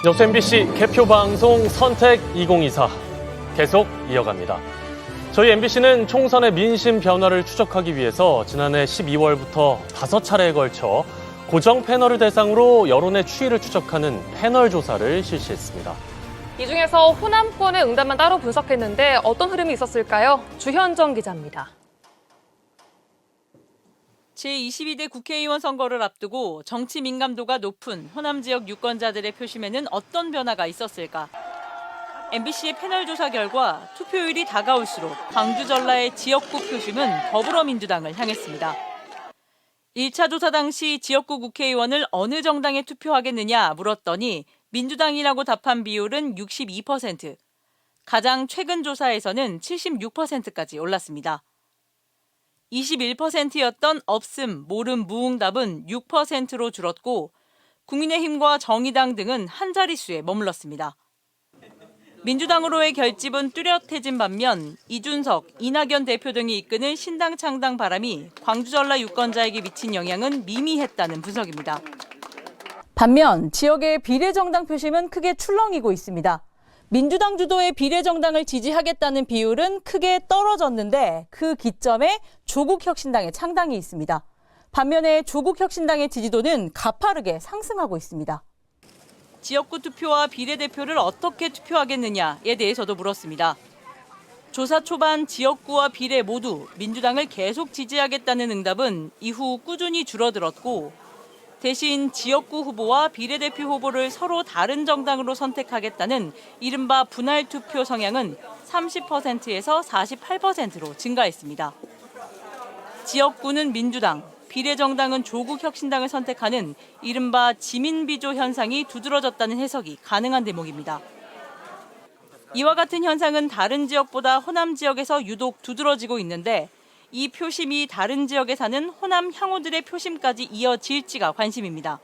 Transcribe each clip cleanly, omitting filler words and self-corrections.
역수 MBC 개표 방송 선택 2024 계속 이어갑니다. 저희 MBC는 총선의 민심 변화를 추적하기 위해서 지난해 12월부터 5차례에 걸쳐 고정 패널을 대상으로 여론의 추이를 추적하는 패널 조사를 실시했습니다. 이 중에서 호남권의 응답만 따로 분석했는데 어떤 흐름이 있었을까요? 주현정 기자입니다. 제22대 국회의원 선거를 앞두고 정치 민감도가 높은 호남 지역 유권자들의 표심에는 어떤 변화가 있었을까? MBC의 패널 조사 결과 투표율이 다가올수록 광주 전라의 지역구 표심은 더불어민주당을 향했습니다. 1차 조사 당시 지역구 국회의원을 어느 정당에 투표하겠느냐 물었더니 민주당이라고 답한 비율은 62%, 가장 최근 조사에서는 76%까지 올랐습니다. 21%였던 없음, 모름, 무응답은 6%로 줄었고 국민의힘과 정의당 등은 한 자릿수에 머물렀습니다. 민주당으로의 결집은 뚜렷해진 반면 이준석, 이낙연 대표 등이 이끄는 신당 창당 바람이 광주 전라 유권자에게 미친 영향은 미미했다는 분석입니다. 반면 지역의 비례정당 표심은 크게 출렁이고 있습니다. 민주당 주도의 비례정당을 지지하겠다는 비율은 크게 떨어졌는데 그 기점에 조국혁신당의 창당이 있습니다. 반면에 조국혁신당의 지지도는 가파르게 상승하고 있습니다. 지역구 투표와 비례대표를 어떻게 투표하겠느냐에 대해서도 물었습니다. 조사 초반 지역구와 비례 모두 민주당을 계속 지지하겠다는 응답은 이후 꾸준히 줄어들었고 대신 지역구 후보와 비례대표 후보를 서로 다른 정당으로 선택하겠다는 이른바 분할 투표 성향은 30%에서 48%로 증가했습니다. 지역구는 민주당, 비례정당은 조국혁신당을 선택하는 이른바 지민비조 현상이 두드러졌다는 해석이 가능한 대목입니다. 이와 같은 현상은 다른 지역보다 호남 지역에서 유독 두드러지고 있는데 이 표심이 다른 지역에 사는 호남 향후들의 표심까지 이어질지가 관심입니다.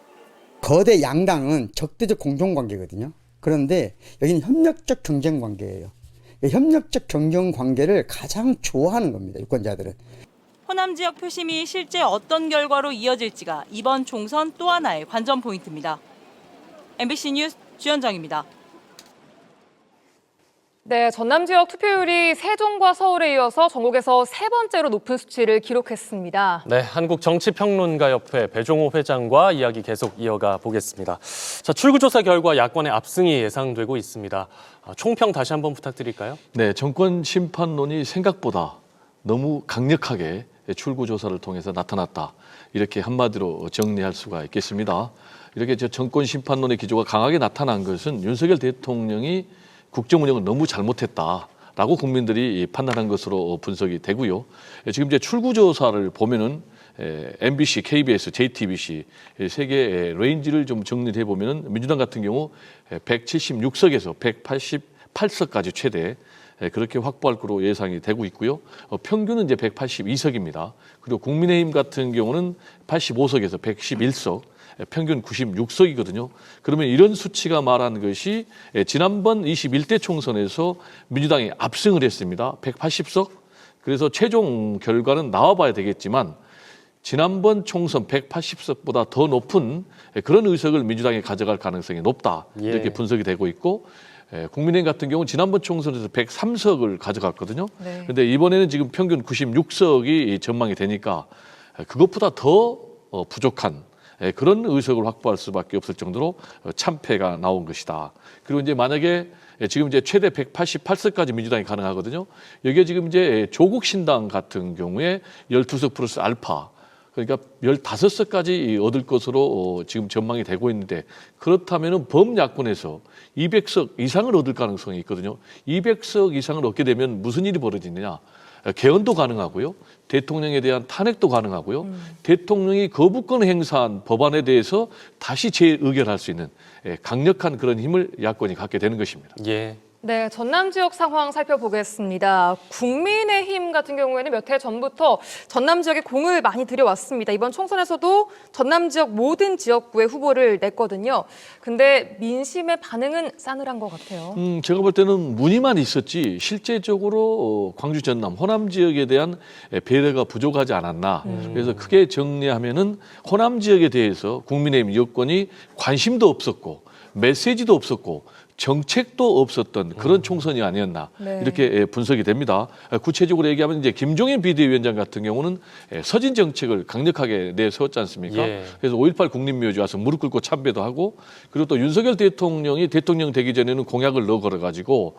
거대 양당은 적대적 공존관계거든요. 그런데 여기는 협력적 경쟁관계예요. 협력적 경쟁관계를 가장 좋아하는 겁니다. 유권자들은. 호남 지역 표심이 실제 어떤 결과로 이어질지가 이번 총선 또 하나의 관전 포인트입니다. MBC 뉴스 주현정입니다. 네, 전남 지역 투표율이 세종과 서울에 이어서 전국에서 세 번째로 높은 수치를 기록했습니다. 네, 한국정치평론가협회 배종호 회장과 이야기 계속 이어가 보겠습니다. 자, 출구조사 결과 야권의 압승이 예상되고 있습니다. 총평 다시 한번 부탁드릴까요? 네, 정권 심판론이 생각보다 너무 강력하게 출구조사를 통해서 나타났다. 이렇게 한마디로 정리할 수가 있겠습니다. 이렇게 정권 심판론의 기조가 강하게 나타난 것은 윤석열 대통령이 국정 운영을 너무 잘못했다라고 국민들이 판단한 것으로 분석이 되고요. 지금 이제 출구조사를 보면은 MBC, KBS, JTBC 세 개의 레인지를 좀 정리해 보면은 민주당 같은 경우 176석에서 188석까지 최대 그렇게 확보할 거로 예상이 되고 있고요. 평균은 이제 182석입니다. 그리고 국민의힘 같은 경우는 85석에서 111석. 평균 96석이거든요. 그러면 이런 수치가 말하는 것이 지난번 21대 총선에서 민주당이 압승을 했습니다. 180석. 그래서 최종 결과는 나와봐야 되겠지만 지난번 총선 180석보다 더 높은 그런 의석을 민주당이 가져갈 가능성이 높다. 이렇게 분석이 되고 있고 국민의힘 같은 경우는 지난번 총선에서 103석을 가져갔거든요. 그런데 이번에는 지금 평균 96석이 전망이 되니까 그것보다 더 부족한 그런 의석을 확보할 수밖에 없을 정도로 참패가 나온 것이다. 그리고 이제 만약에 지금 이제 최대 188석까지 민주당이 가능하거든요. 여기에 지금 이제 조국 신당 같은 경우에 12석 플러스 알파, 그러니까 15석까지 얻을 것으로 지금 전망이 되고 있는데 그렇다면은 범야권에서 200석 이상을 얻을 가능성이 있거든요. 200석 이상을 얻게 되면 무슨 일이 벌어지느냐? 개헌도 가능하고요. 대통령에 대한 탄핵도 가능하고요. 대통령이 거부권 행사한 법안에 대해서 다시 재의결할 수 있는 강력한 그런 힘을 야권이 갖게 되는 것입니다. 예. 네, 전남 지역 상황 살펴보겠습니다. 국민의힘 같은 경우에는 몇 해 전부터 전남 지역에 공을 많이 들여왔습니다. 이번 총선에서도 전남 지역 모든 지역구에 후보를 냈거든요. 근데 민심의 반응은 싸늘한 것 같아요. 제가 볼 때는 문의만 있었지 실제적으로 광주 전남 호남 지역에 대한 배려가 부족하지 않았나. 그래서 크게 정리하면은 호남 지역에 대해서 국민의힘 여권이 관심도 없었고 메시지도 없었고 정책도 없었던 그런 총선이 아니었나 네. 이렇게 분석이 됩니다. 구체적으로 얘기하면 이제 김종인 비대위원장 같은 경우는 서진 정책을 강력하게 내세웠지 않습니까? 예. 그래서 5.18 국립묘지 와서 무릎 꿇고 참배도 하고 그리고 또 윤석열 대통령이 대통령 되기 전에는 공약을 넣어 걸어가지고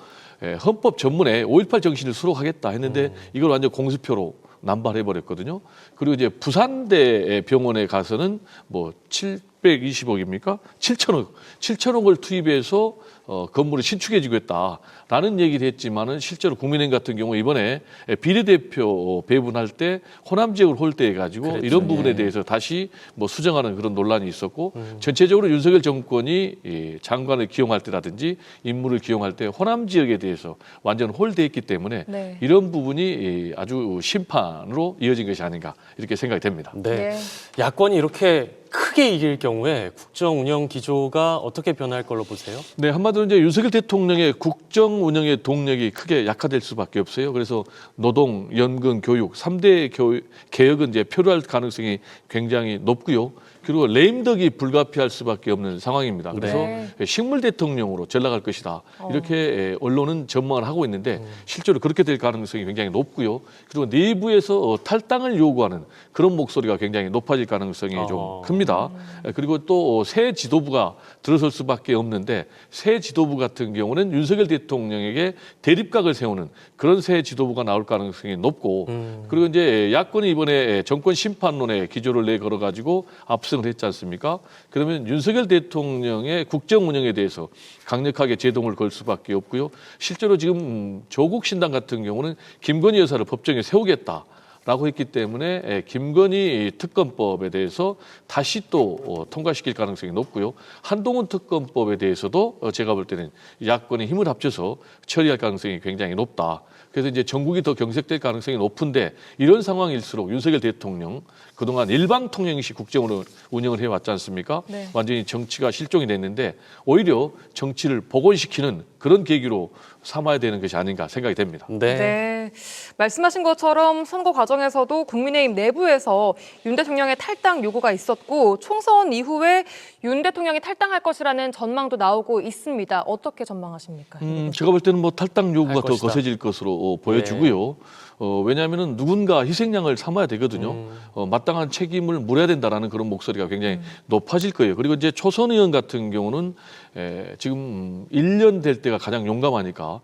헌법 전문에 5.18 정신을 수록하겠다 했는데 이걸 완전 공수표로 남발해 버렸거든요. 그리고 이제 부산대 병원에 가서는 뭐 720억입니까? 7천억을 투입해서 건물을 신축해 주겠다라는 얘기를 했지만은 실제로 국민의힘 같은 경우 이번에 비례대표 배분할 때 호남 지역을 홀대해 가지고 그랬죠. 이런 부분에 대해서 다시 뭐 수정하는 그런 논란이 있었고 전체적으로 윤석열 정권이 이 장관을 기용할 때라든지 인물을 기용할 때 호남 지역에 대해서 완전 홀대했기 때문에 네. 이런 부분이 아주 심판으로 이어진 것이 아닌가 이렇게 생각이 됩니다. 네. 네. 야권이 이렇게 크게 이길 경우에 국정 운영 기조가 어떻게 변할 걸로 보세요? 네, 한마디로 이제 윤석열 대통령의 국정 운영의 동력이 크게 약화될 수밖에 없어요. 그래서 노동, 연금, 교육 3대 개혁은 이제 표류할 가능성이 굉장히 높고요. 그리고 레임덕이 불가피할 수밖에 없는 상황입니다. 그래서 네. 식물 대통령으로 전락할 것이다. 이렇게 언론은 전망을 하고 있는데 실제로 그렇게 될 가능성이 굉장히 높고요. 그리고 내부에서 탈당을 요구하는 그런 목소리가 굉장히 높아질 가능성이 좀 큽니다. 그리고 또 새 지도부가 들어설 수밖에 없는데 새 지도부 같은 경우는 윤석열 대통령에게 대립각을 세우는 그런 새 지도부가 나올 가능성이 높고 그리고 이제 야권이 이번에 정권 심판론의 기조를 내걸어 가지고 압승을 했지 않습니까? 그러면 윤석열 대통령의 국정 운영에 대해서 강력하게 제동을 걸 수밖에 없고요. 실제로 지금 조국 신당 같은 경우는 김건희 여사를 법정에 세우겠다. 라고 했기 때문에 김건희 특검법에 대해서 다시 또 통과시킬 가능성이 높고요. 한동훈 특검법에 대해서도 제가 볼 때는 야권이 힘을 합쳐서 처리할 가능성이 굉장히 높다. 그래서 이제 전국이 더 경색될 가능성이 높은데 이런 상황일수록 윤석열 대통령 그동안 일방 통행식 국정으로 운영을 해왔지 않습니까? 네. 완전히 정치가 실종이 됐는데 오히려 정치를 복원시키는 그런 계기로 삼아야 되는 것이 아닌가 생각이 됩니다. 네. 말씀하신 것처럼 선거 과정에서도 국민의힘 내부에서 윤 대통령의 탈당 요구가 있었고 총선 이후에 윤 대통령이 탈당할 것이라는 전망도 나오고 있습니다. 어떻게 전망하십니까? 제가 볼 때는 뭐 탈당 요구가 할 더 것이다. 거세질 것으로 보여지고요. 왜냐하면은 누군가 희생양을 삼아야 되거든요. 마땅한 책임을 물어야 된다라는 그런 목소리가 굉장히 높아질 거예요. 그리고 이제 초선 의원 같은 경우는 지금 1년 될 때가 가장 용감하니까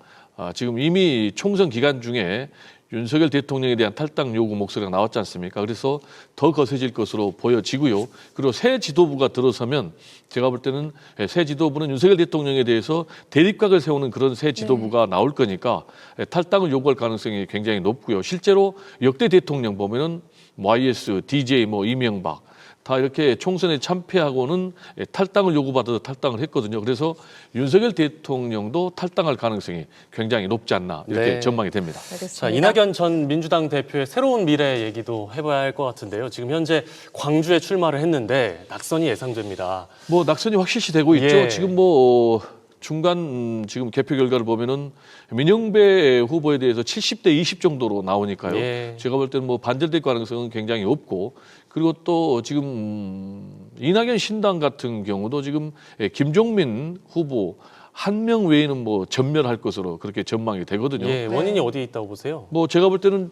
지금 이미 총선 기간 중에 윤석열 대통령에 대한 탈당 요구 목소리가 나왔지 않습니까? 그래서 더 거세질 것으로 보여지고요. 그리고 새 지도부가 들어서면 제가 볼 때는 새 지도부는 윤석열 대통령에 대해서 대립각을 세우는 그런 새 지도부가 나올 거니까 탈당을 요구할 가능성이 굉장히 높고요. 실제로 역대 대통령 보면은 YS, DJ, 이명박 다 이렇게 총선에 참패하고는 탈당을 요구받아서 탈당을 했거든요. 그래서 윤석열 대통령도 탈당할 가능성이 굉장히 높지 않나 이렇게 네. 전망이 됩니다. 알겠습니다. 자, 이낙연 전 민주당 대표의 새로운 미래 얘기도 해봐야 할 것 같은데요. 지금 현재 광주에 출마를 했는데 낙선이 예상됩니다. 뭐 낙선이 확실시 되고 있죠. 예. 지금 뭐 중간 지금 개표 결과를 보면은 민영배 후보에 대해서 70대 20 정도로 나오니까요. 예. 제가 볼 때는 뭐 반절될 가능성은 굉장히 없고 그리고 또 지금 이낙연 신당 같은 경우도 지금 김종민 후보 한 명 외에는 뭐 전멸할 것으로 그렇게 전망이 되거든요. 예, 원인이 어디에 있다고 보세요? 뭐 제가 볼 때는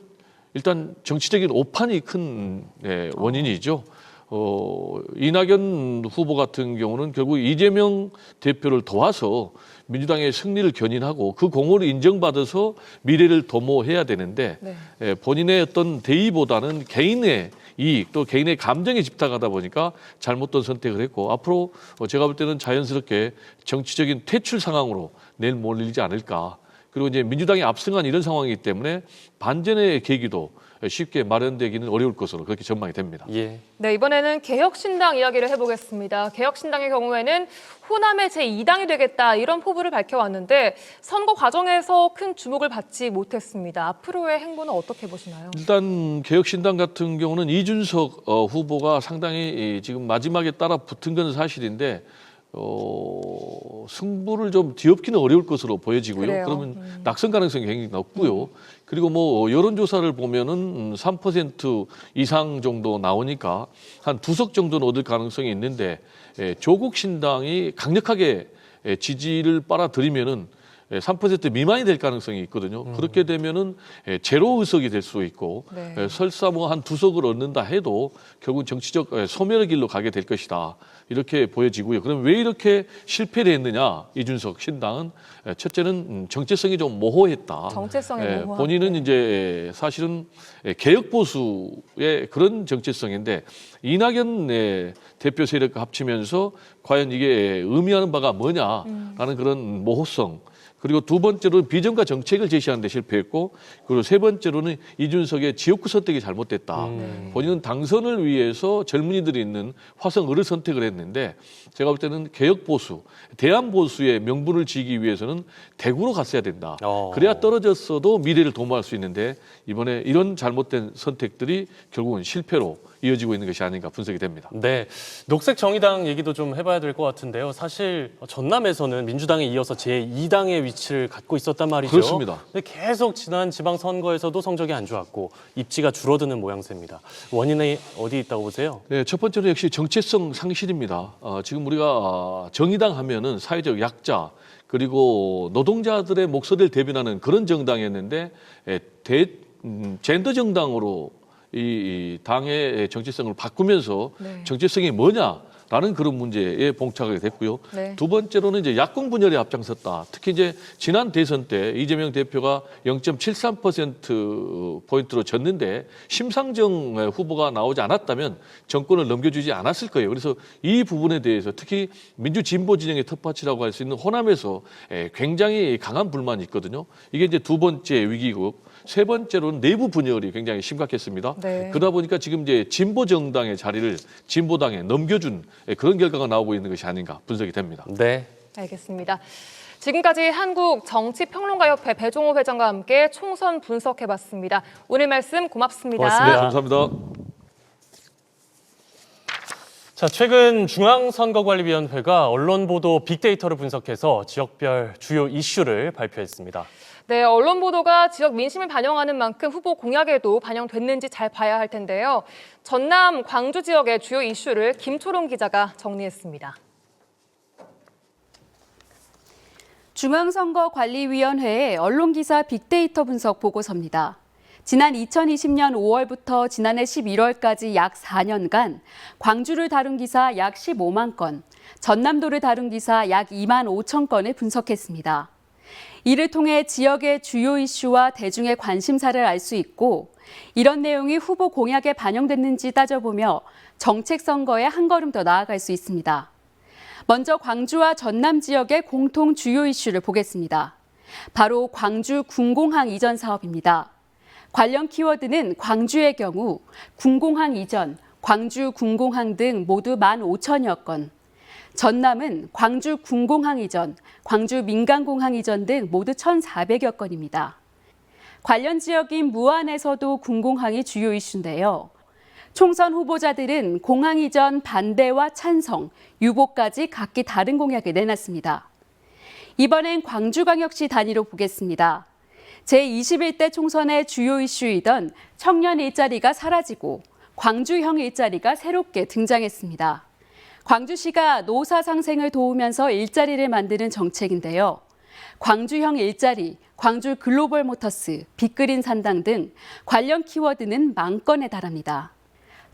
일단 정치적인 오판이 큰 원인이죠. 이낙연 후보 같은 경우는 결국 이재명 대표를 도와서 민주당의 승리를 견인하고 그 공헌을 인정받아서 미래를 도모해야 되는데 본인의 어떤 대의보다는 개인의 이익 또 개인의 감정에 집착하다 보니까 잘못된 선택을 했고 앞으로 제가 볼 때는 자연스럽게 정치적인 퇴출 상황으로 내일 몰리지 않을까. 그리고 이제 민주당이 압승한 이런 상황이기 때문에 반전의 계기도 쉽게 마련되기는 어려울 것으로 그렇게 전망이 됩니다. 네, 이번에는 개혁신당 이야기를 해보겠습니다. 개혁신당의 경우에는 호남의 제2당이 되겠다 이런 포부를 밝혀왔는데 선거 과정에서 큰 주목을 받지 못했습니다. 앞으로의 행보는 어떻게 보시나요? 일단 개혁신당 같은 경우는 이준석 후보가 상당히 지금 마지막에 따라 붙은 건 사실인데 승부를 좀 뒤엎기는 어려울 것으로 보여지고요. 그래요. 그러면 낙선 가능성이 굉장히 높고요. 그리고 뭐 여론조사를 보면은 3% 이상 정도 나오니까 한 2석 정도는 얻을 가능성이 있는데 조국 신당이 강력하게 지지를 빨아들이면은 3% 미만이 될 가능성이 있거든요. 그렇게 되면은 제로 의석이 될 수도 있고 네. 설사 뭐 한 2석을 얻는다 해도 결국 정치적 소멸의 길로 가게 될 것이다. 이렇게 보여지고요. 그럼 왜 이렇게 실패를 했느냐? 이준석 신당은 첫째는 정체성이 좀 모호했다. 정체성이 모호하다. 본인은 이제 사실은 개혁 보수의 그런 정체성인데 이낙연 대표 세력과 합치면서 과연 이게 의미하는 바가 뭐냐라는 그런 모호성. 그리고 두 번째로는 비전과 정책을 제시하는 데 실패했고, 그리고 세 번째로는 이준석의 지역구 선택이 잘못됐다. 본인은 당선을 위해서 젊은이들이 있는 화성을을 선택을 했는데, 제가 볼 때는 개혁 보수, 대한 보수의 명분을 지기 위해서는 대구로 갔어야 된다. 그래야 떨어졌어도 미래를 도모할 수 있는데, 이번에 이런 잘못된 선택들이 결국은 실패로 이어지고 있는 것이 아닌가 분석이 됩니다. 네, 녹색 정의당 얘기도 좀 해봐야 될 것 같은데요. 사실 전남에서는 민주당에 이어서 제2당의 위치를 갖고 있었단 말이죠. 그렇습니다. 근데 계속 지난 지방선거에서도 성적이 안 좋았고 입지가 줄어드는 모양새입니다. 원인이 어디 있다고 보세요? 네, 첫 번째는 역시 정체성 상실입니다. 지금 우리가 정의당 하면은 사회적 약자 그리고 노동자들의 목소리를 대변하는 그런 정당이었는데 젠더 정당으로 이 당의 정체성을 바꾸면서 네. 정체성이 뭐냐라는 그런 문제에 봉착하게 됐고요. 네. 두 번째로는 이제 야권 분열에 앞장섰다. 특히 이제 지난 대선 때 이재명 대표가 0.73% 포인트로 졌는데 심상정 후보가 나오지 않았다면 정권을 넘겨주지 않았을 거예요. 그래서 이 부분에 대해서 특히 민주 진보 진영의 텃밭이라고 할 수 있는 호남에서 굉장히 강한 불만이 있거든요. 이게 이제 두 번째 위기고. 세 번째로는 내부 분열이 굉장히 심각했습니다. 네. 그러다 보니까 지금 이제 진보 정당의 자리를 진보당에 넘겨준 그런 결과가 나오고 있는 것이 아닌가 분석이 됩니다. 네. 알겠습니다. 지금까지 한국정치평론가협회 배종호 회장과 함께 총선 분석해봤습니다. 오늘 말씀 고맙습니다. 고맙습니다. 감사합니다. 자, 최근 중앙선거관리위원회가 언론 보도 빅데이터를 분석해서 지역별 주요 이슈를 발표했습니다. 네, 언론 보도가 지역 민심을 반영하는 만큼 후보 공약에도 반영됐는지 잘 봐야 할 텐데요. 전남, 광주 지역의 주요 이슈를 김초롱 기자가 정리했습니다. 중앙선거관리위원회의 언론기사 빅데이터 분석 보고서입니다. 지난 2020년 5월부터 지난해 11월까지 약 4년간 광주를 다룬 기사 약 15만 건, 전남도를 다룬 기사 약 2만 5천 건을 분석했습니다. 이를 통해 지역의 주요 이슈와 대중의 관심사를 알 수 있고 이런 내용이 후보 공약에 반영됐는지 따져보며 정책 선거에 한 걸음 더 나아갈 수 있습니다. 먼저 광주와 전남 지역의 공통 주요 이슈를 보겠습니다. 바로 광주 군공항 이전 사업입니다. 관련 키워드는 광주의 경우 군공항 이전, 광주 군공항 등 모두 15,000여 건, 전남은 광주 군공항 이전, 광주 민간공항 이전 등 모두 1,400여 건입니다. 관련 지역인 무안에서도 군공항이 주요 이슈인데요. 총선 후보자들은 공항 이전 반대와 찬성, 유보까지 각기 다른 공약을 내놨습니다. 이번엔 광주광역시 단위로 보겠습니다. 제21대 총선의 주요 이슈이던 청년 일자리가 사라지고 광주형 일자리가 새롭게 등장했습니다. 광주시가 노사 상생을 도우면서 일자리를 만드는 정책인데요. 광주형 일자리, 광주 글로벌 모터스, 빅그린 산당 등 관련 키워드는 10,000건에 달합니다.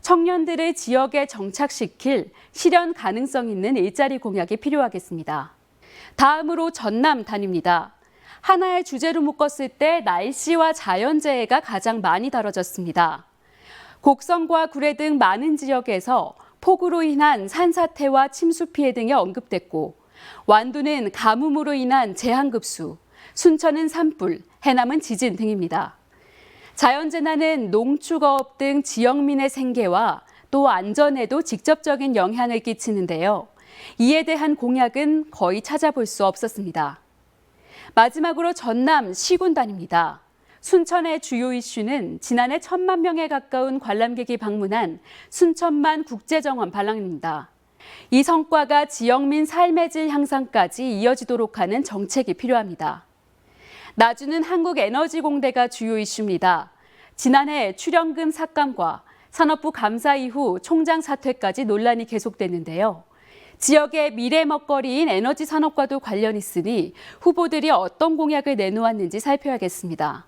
청년들을 지역에 정착시킬 실현 가능성 있는 일자리 공약이 필요하겠습니다. 다음으로 전남 단위입니다. 하나의 주제로 묶었을 때 날씨와 자연재해가 가장 많이 다뤄졌습니다. 곡성과 구례 등 많은 지역에서 폭우로 인한 산사태와 침수 피해 등이 언급됐고 완도는 가뭄으로 인한 재난급수, 순천은 산불, 해남은 지진 등입니다. 자연재난은 농축어업 등 지역민의 생계와 또 안전에도 직접적인 영향을 끼치는데요. 이에 대한 공약은 거의 찾아볼 수 없었습니다. 마지막으로 전남 시군단입니다. 순천의 주요 이슈는 지난해 1,000만 명에 가까운 관람객이 방문한 순천만 국제정원 발랑입니다. 이 성과가 지역민 삶의 질 향상까지 이어지도록 하는 정책이 필요합니다. 나주는 한국에너지공대가 주요 이슈입니다. 지난해 출연금 삭감과 산업부 감사 이후 총장 사퇴까지 논란이 계속됐는데요. 지역의 미래 먹거리인 에너지 산업과도 관련 있으니 후보들이 어떤 공약을 내놓았는지 살펴야겠습니다.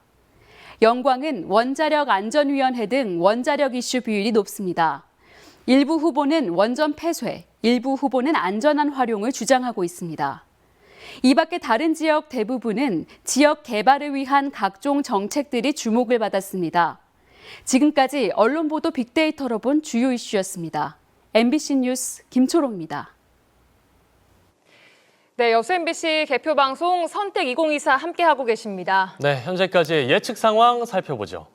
영광은 원자력 안전위원회 등 원자력 이슈 비율이 높습니다. 일부 후보는 원전 폐쇄, 일부 후보는 안전한 활용을 주장하고 있습니다. 이 밖에 다른 지역 대부분은 지역 개발을 위한 각종 정책들이 주목을 받았습니다. 지금까지 언론 보도 빅데이터로 본 주요 이슈였습니다. MBC 뉴스 김초롱입니다. 네, 여수 MBC 개표 방송 선택 2024 함께하고 계십니다. 네, 현재까지 예측 상황 살펴보죠.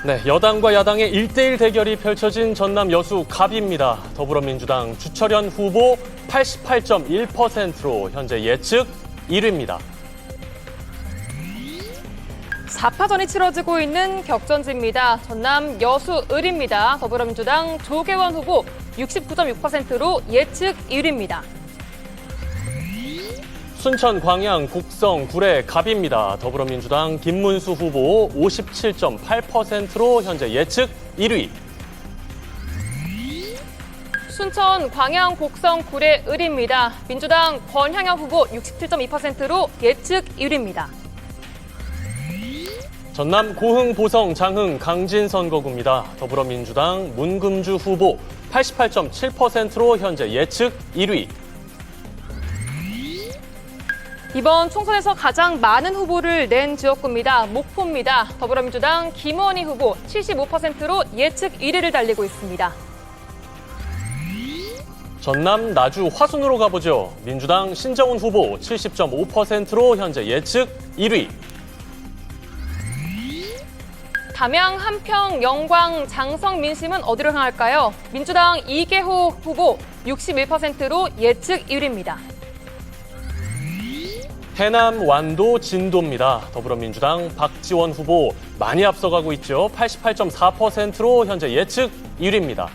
네, 여당과 야당의 1대1 대결이 펼쳐진 전남 여수 갑입니다. 더불어민주당 주철현 후보 88.1%로 현재 예측 1위입니다. 4파전이 치러지고 있는 격전지입니다. 전남 여수 을입니다. 더불어민주당 조계원 후보 69.6%로 예측 1위입니다. 순천, 광양, 곡성, 구례, 갑입니다. 더불어민주당 김문수 후보 57.8%로 현재 예측 1위. 순천, 광양, 곡성, 구례, 을입니다. 민주당 권향영 후보 67.2%로 예측 1위입니다. 전남 고흥, 보성, 장흥, 강진 선거구입니다. 더불어민주당 문금주 후보 88.7%로 현재 예측 1위. 이번 총선에서 가장 많은 후보를 낸 지역구입니다. 목포입니다. 더불어민주당 김원희 후보 75%로 예측 1위를 달리고 있습니다. 전남 나주 화순으로 가보죠. 민주당 신정훈 후보 70.5%로 현재 예측 1위. 담양, 한평, 영광, 장성, 민심은 어디로 향할까요? 민주당 이계호 후보 61%로 예측 1위입니다. 해남, 완도, 진도입니다. 더불어민주당 박지원 후보 많이 앞서가고 있죠. 88.4%로 현재 예측 1위입니다.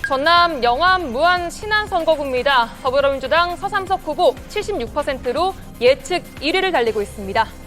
전남 영암, 무안, 신안 선거구입니다. 더불어민주당 서삼석 후보 76%로 예측 1위를 달리고 있습니다.